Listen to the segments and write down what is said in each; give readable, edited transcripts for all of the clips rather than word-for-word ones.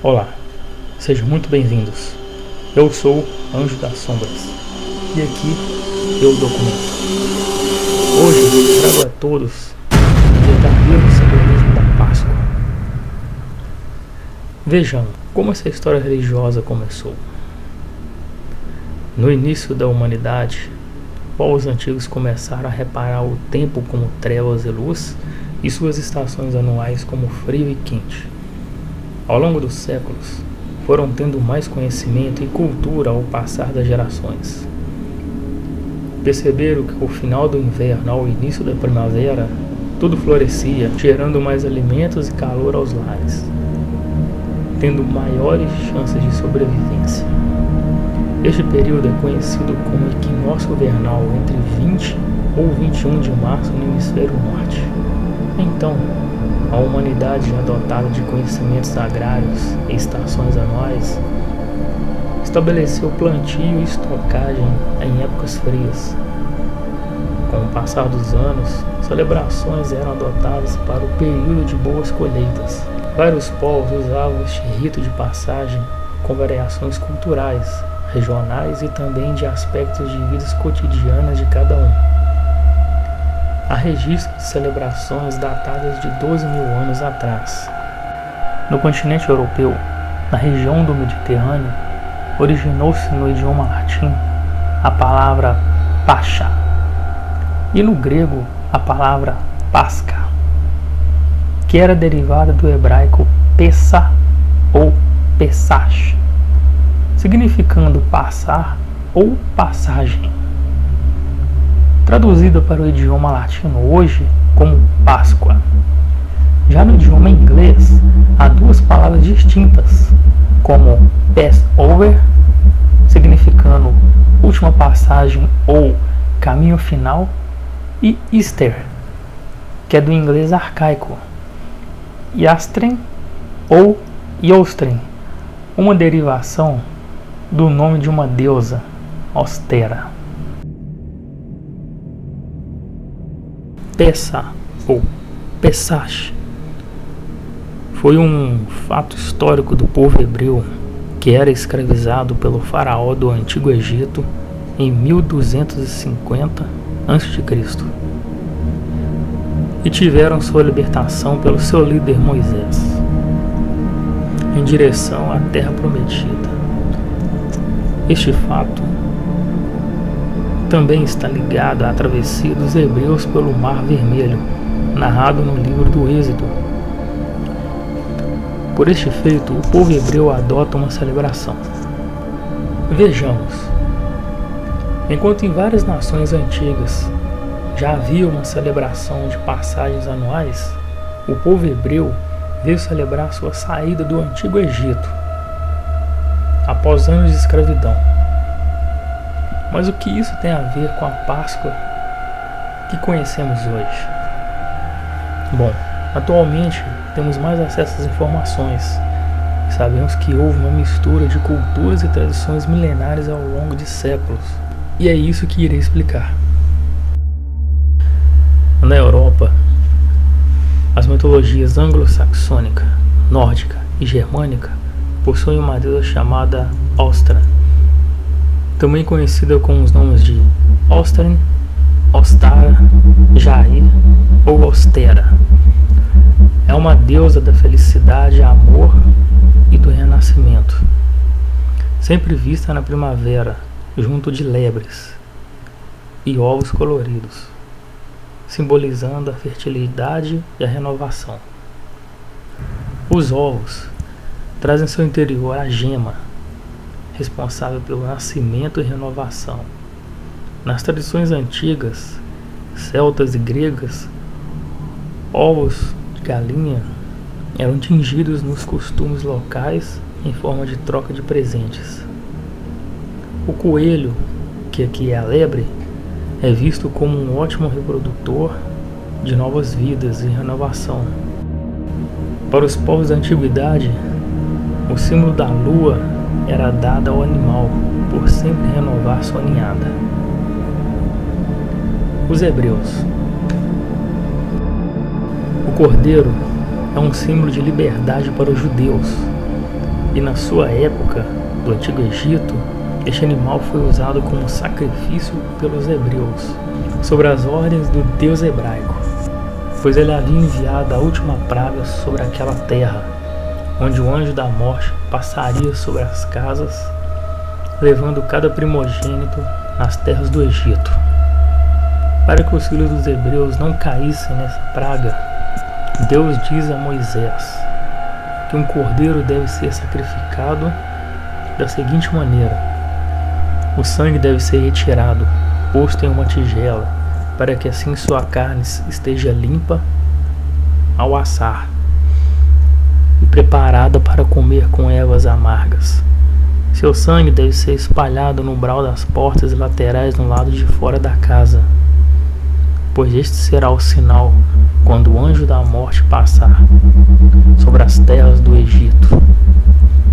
Olá, sejam muito bem-vindos. Eu sou Anjo das Sombras e aqui eu documento. Hoje trago a todos o verdadeiro simbolismo da Páscoa. Vejamos como essa história religiosa começou. No início da humanidade, povos antigos começaram a reparar o tempo como trevas e luz e suas estações anuais como frio e quente. Ao longo dos séculos, foram tendo mais conhecimento e cultura ao passar das gerações. Perceberam que ao final do inverno, ao início da primavera, tudo florescia, gerando mais alimentos e calor aos lares, tendo maiores chances de sobrevivência. Este período é conhecido como equinócio vernal entre 20 ou 21 de março no hemisfério norte. Então, a humanidade, já dotada de conhecimentos agrários e estações anuais, estabeleceu plantio e estocagem em épocas frias. Com o passar dos anos, celebrações eram adotadas para o período de boas colheitas. Vários povos usavam este rito de passagem com variações culturais, regionais e também de aspectos de vidas cotidianas de cada um. Há registros de celebrações datadas de 12 mil anos atrás. No continente europeu, na região do Mediterrâneo, originou-se no idioma latim a palavra Pascha e no grego a palavra Pasca, que era derivada do hebraico Pessah ou Pesach, significando passar ou passagem. Traduzida para o idioma latino hoje como Páscoa. Já no idioma inglês, há duas palavras distintas, como Passover, significando última passagem ou caminho final, e Easter, que é do inglês arcaico, Yastren ou Yostren, uma derivação do nome de uma deusa, Ostera. Pessah ou Pesach foi um fato histórico do povo hebreu que era escravizado pelo faraó do Antigo Egito em 1250 a.C. e tiveram sua libertação pelo seu líder Moisés em direção à Terra Prometida. Este fato também está ligado à travessia dos hebreus pelo Mar Vermelho, narrado no livro do Êxodo. Por este feito, o povo hebreu adota uma celebração. Vejamos. Enquanto em várias nações antigas já havia uma celebração de passagens anuais, o povo hebreu veio celebrar sua saída do Antigo Egito, após anos de escravidão. Mas o que isso tem a ver com a Páscoa que conhecemos hoje? Bom, atualmente temos mais acesso às informações e sabemos que houve uma mistura de culturas e tradições milenares ao longo de séculos. E é isso que irei explicar. Na Europa, as mitologias anglo-saxônica, nórdica e germânica possuem uma deusa chamada Ostra, também conhecida com os nomes de Ostren, Ostara, Jair ou Ostera. É uma deusa da felicidade, amor e do renascimento, sempre vista na primavera, junto de lebres e ovos coloridos, simbolizando a fertilidade e a renovação. Os ovos trazem em seu interior a gema, responsável pelo nascimento e renovação. Nas tradições antigas, celtas e gregas, ovos de galinha eram tingidos nos costumes locais em forma de troca de presentes. O coelho, que aqui é a lebre, é visto como um ótimo reprodutor de novas vidas e renovação. Para os povos da antiguidade, o símbolo da lua era dada ao animal por sempre renovar sua ninhada. Os hebreus. O cordeiro é um símbolo de liberdade para os judeus. E na sua época, do Antigo Egito, este animal foi usado como sacrifício pelos hebreus, sobre as ordens do Deus hebraico, pois ele havia enviado a última praga sobre aquela terra, onde o anjo da morte passaria sobre as casas, levando cada primogênito nas terras do Egito. Para que os filhos dos hebreus não caíssem nessa praga, Deus diz a Moisés que um cordeiro deve ser sacrificado da seguinte maneira: o sangue deve ser retirado, posto em uma tigela, para que assim sua carne esteja limpa ao assar e preparada para comer com ervas amargas. Seu sangue deve ser espalhado no umbral das portas e laterais no lado de fora da casa, pois este será o sinal quando o anjo da morte passar sobre as terras do Egito.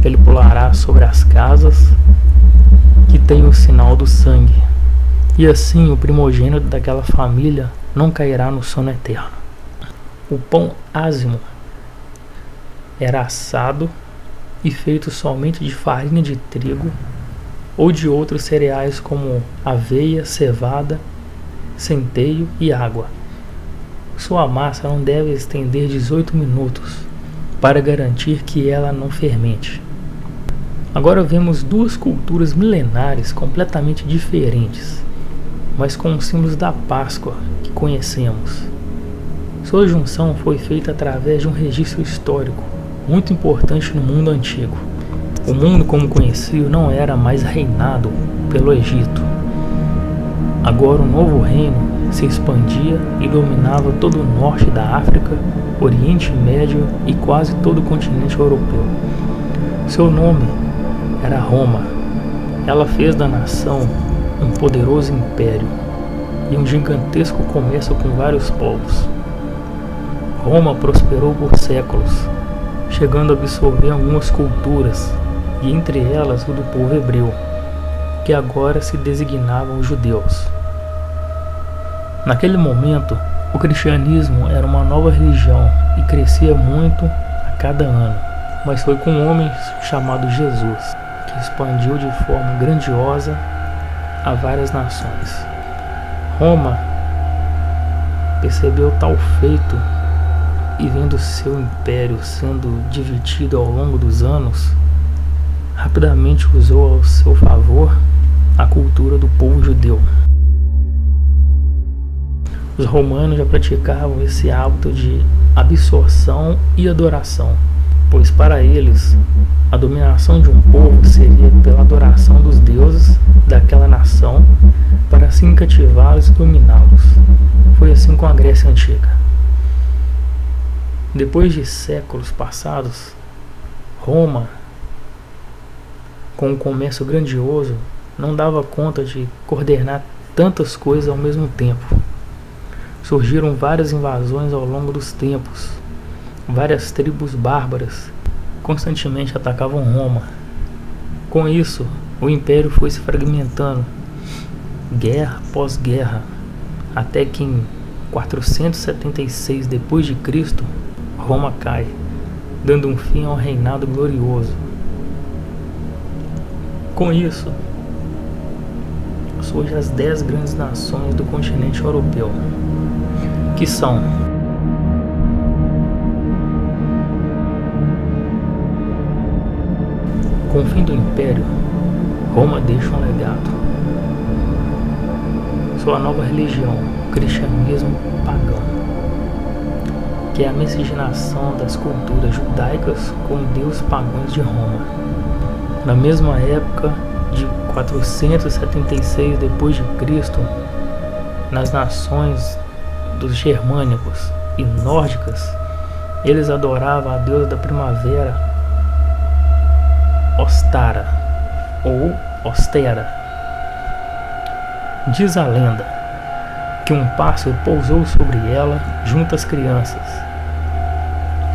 Ele pulará sobre as casas que têm o sinal do sangue, e assim o primogênito daquela família não cairá no sono eterno. O pão ázimo era assado e feito somente de farinha de trigo ou de outros cereais como aveia, cevada, centeio e água. Sua massa não deve estender 18 minutos para garantir que ela não fermente. Agora vemos duas culturas milenares completamente diferentes, mas com os símbolos da Páscoa que conhecemos. Sua junção foi feita através de um registro histórico muito importante no mundo antigo. O mundo como conhecido não era mais reinado pelo Egito. Agora o novo reino se expandia e dominava todo o norte da África, Oriente Médio e quase todo o continente europeu. Seu nome era Roma. Ela fez da nação um poderoso império e um gigantesco comércio com vários povos. Roma prosperou por séculos, chegando a absorver algumas culturas, e entre elas o do povo hebreu, que agora se designavam os judeus. Naquele momento, o cristianismo era uma nova religião e crescia muito a cada ano, mas foi com um homem chamado Jesus que expandiu de forma grandiosa a várias nações. Roma percebeu tal feito e, vendo seu império sendo dividido ao longo dos anos, rapidamente usou ao seu favor a cultura do povo judeu. Os romanos já praticavam esse hábito de absorção e adoração, pois para eles a dominação de um povo seria pela adoração dos deuses daquela nação, para assim cativá-los e dominá-los. Foi assim com a Grécia Antiga. Depois de séculos passados, Roma, com um comércio grandioso, não dava conta de coordenar tantas coisas ao mesmo tempo. Surgiram várias invasões ao longo dos tempos. Várias tribos bárbaras constantemente atacavam Roma. Com isso, o império foi se fragmentando, guerra após guerra, até que em 476 d.C., Roma cai, dando um fim ao reinado glorioso. Com isso, surgem as 10 grandes nações do continente europeu, que são com o fim do Império, Roma deixa um legado. Sua nova religião, o cristianismo pagão, que é a miscigenação das culturas judaicas com deuses pagãos de Roma. Na mesma época de 476 d.C., nas nações dos germânicos e nórdicas, eles adoravam a deusa da primavera, Ostara ou Ostera. Diz a lenda que um pássaro pousou sobre ela junto às crianças.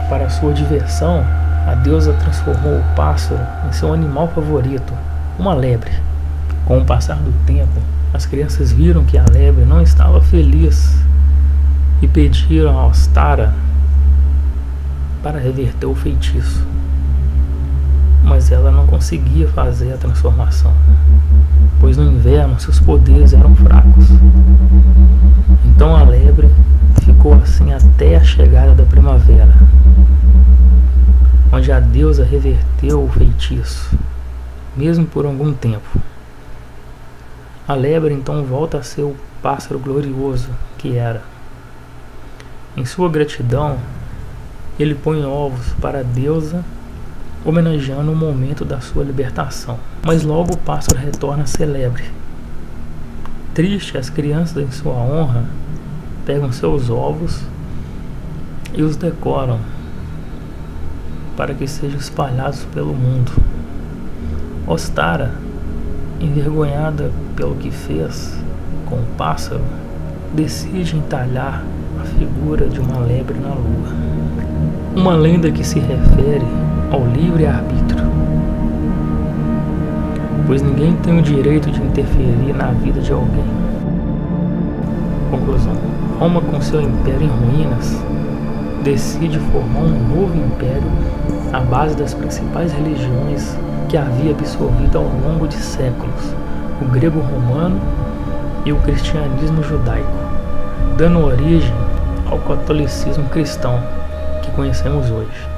Para sua diversão, a deusa transformou o pássaro em seu animal favorito, uma lebre. Com o passar do tempo, as crianças viram que a lebre não estava feliz e pediram a Ostara para reverter o feitiço. mas ela não conseguia fazer a transformação, pois no inverno seus poderes eram fracos. Então a lebre ficou assim até a chegada da primavera, onde a deusa reverteu o feitiço, mesmo por algum tempo. A lebre então volta a ser o pássaro glorioso que era. Em sua gratidão, ele põe ovos para a deusa, homenageando o momento da sua libertação. Mas logo o pássaro retorna a ser lebre. Triste, as crianças em sua honra pegam seus ovos e os decoram para que sejam espalhados pelo mundo. Ostara, envergonhada pelo que fez com o pássaro, decide entalhar a figura de uma lebre na lua. Uma lenda que se refere ao livre-arbítrio, pois ninguém tem o direito de interferir na vida de alguém. Conclusão: Roma, com seu império em ruínas, decide formar um novo império à base das principais religiões que havia absorvido ao longo de séculos, o grego romano e o cristianismo judaico, dando origem ao catolicismo cristão que conhecemos hoje.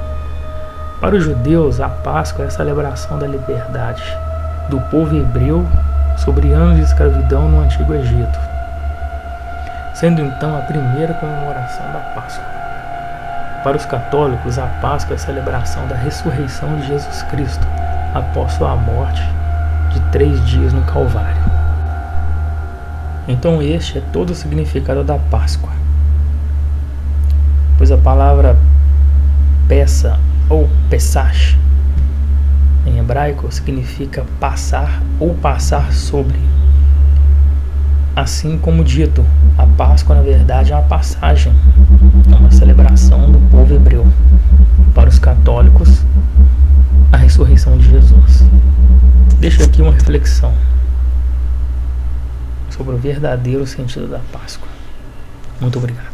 Para os judeus, a Páscoa é a celebração da liberdade do povo hebreu sobre anos de escravidão no Antigo Egito, sendo então a primeira comemoração da Páscoa. Para os católicos, a Páscoa é a celebração da ressurreição de Jesus Cristo após sua morte de 3 dias no Calvário. Então este é todo o significado da Páscoa, pois a palavra peça ou pesach em hebraico significa passar ou passar sobre. Assim como dito, a Páscoa na verdade é uma passagem, é uma celebração do povo hebreu. Para os católicos, a ressurreição de Jesus. Deixo aqui uma reflexão sobre o verdadeiro sentido da Páscoa. Muito obrigado.